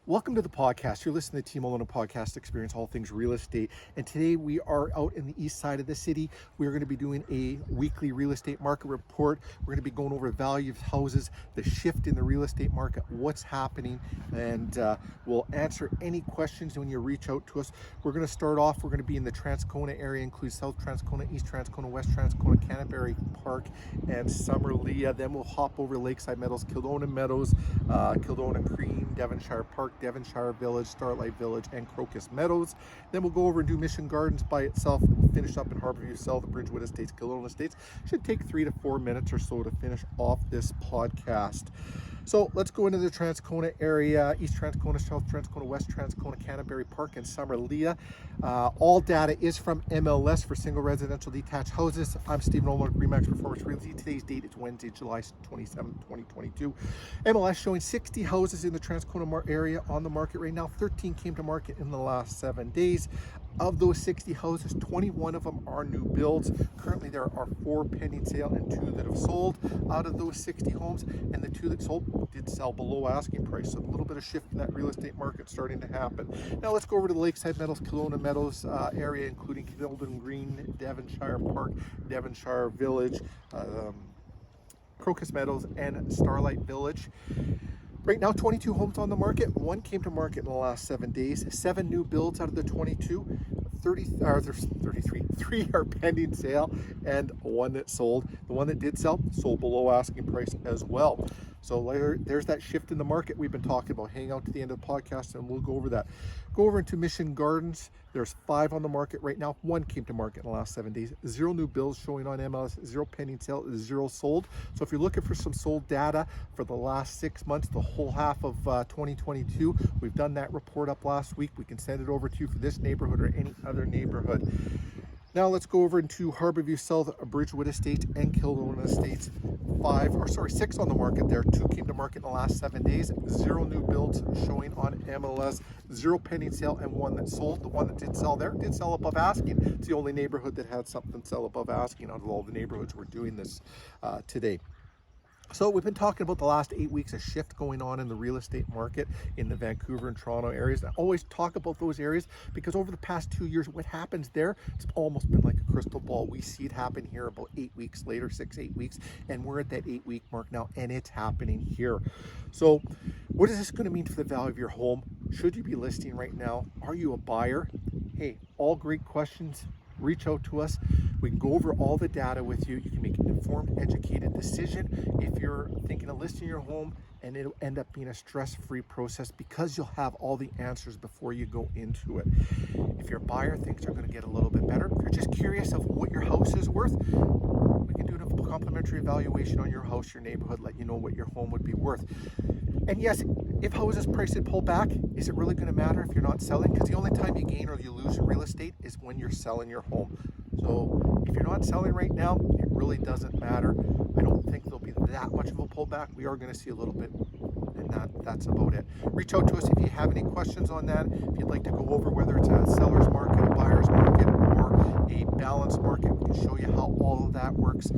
Welcome to the podcast. You're listening to Team Olyniuk Podcast Experience, all things real estate. And today we are out in the east side of the city. We're going to be doing a weekly real estate market report. We're going to be going over the value of houses, the shift in the real estate market, what's happening, and we'll answer any questions when you reach out to us. We're going to start off, we're going to be in the Transcona area, includes South Transcona, East Transcona, West Transcona, Canterbury Park, and Summerlea. Then we'll hop over Lakeside Meadows, Meadows, Kildona Cream, Devonshire Park, Devonshire Village, Starlight Village, and Crocus Meadows. Then we'll go over and do Mission Gardens by itself, and we'll finish up in Harborview South, Bridgewood Estates, Kildona Estates. Should take 3 to 4 minutes or so to finish off this podcast. So let's go into the Transcona area, East Transcona, South Transcona, West Transcona, Canterbury Park, and Summerlea. All data is from MLS for single residential detached houses. I'm Stephen Olyniuk, Remax Performance Realty. Today's date is Wednesday, July 27, 2022. MLS showing 60 houses in the Transcona area on the market right now. 13 came to market in the last 7 days. Of those 60 houses, 21 of them are new builds. Currently, there are 4 pending sale and 2 that have sold out of those 60 homes, and the 2 that sold did sell below asking price. So a little bit of shift in that real estate market starting to happen. Now let's go over to the Lakeside Meadows, Kildona Meadows area, including Kildon Green, Devonshire Park, Devonshire Village, Crocus Meadows, and Starlight Village. Right now, 22 homes on the market. 1 came to market in the last 7 days. 7 new builds out of the 22. 3 are pending sale, and 1 that sold. The 1 that did sell sold below asking price as well. So there's that shift in the market we've been talking about. Hang out to the end of the podcast and we'll go over that. Go over into Mission Gardens. There's 5 on the market right now. 1 came to market in the last 7 days. 0 new bills showing on MLS, 0 pending sale, 0 sold. So if you're looking for some sold data for the last 6 months, the whole half of 2022, we've done that report up last week. We can send it over to you for this neighborhood or any other neighborhood. Now let's go over into Harborview South, Bridgewood Estates, and Kildona Estates. 6 on the market there. 2 came to market in the last 7 days. 0 new builds showing on MLS. 0 pending sale, and 1 that sold. The 1 that did sell there did sell above asking. It's the only neighborhood that had something sell above asking out of all the neighborhoods we're doing this today. So we've been talking about the last 8 weeks, a shift going on in the real estate market in the Vancouver and Toronto areas. I always talk about those areas because over the past 2 years, what happens there, it's almost been like a crystal ball. We see it happen here about 8 weeks later, 6-8 weeks, and we're at that 8-week mark now, and it's happening here. So what is this going to mean for the value of your home? Should you be listing right now? Are you a buyer? Hey, all great questions. Reach out to us. We can go over all the data with you. You can make an informed, educated decision if you're thinking of listing your home, and it'll end up being a stress-free process because you'll have all the answers before you go into it. If you're a buyer, things are going to get a little bit better. If you're just curious of what your house is worth, we can do a complimentary evaluation on your house, your neighborhood, let you know what your home would be worth. And yes, if houses prices pull back, is it really going to matter if you're not selling? Because the only time you gain or you lose in real estate is when you're selling your home. So if you're not selling right now, it really doesn't matter. I don't think there'll be that much of a pullback. We are going to see a little bit, and that's about it. Reach out to us if you have any questions on that. If you'd like to go over whether it's a seller's market, a buyer's market, or a balanced market, we can show you how all of that works.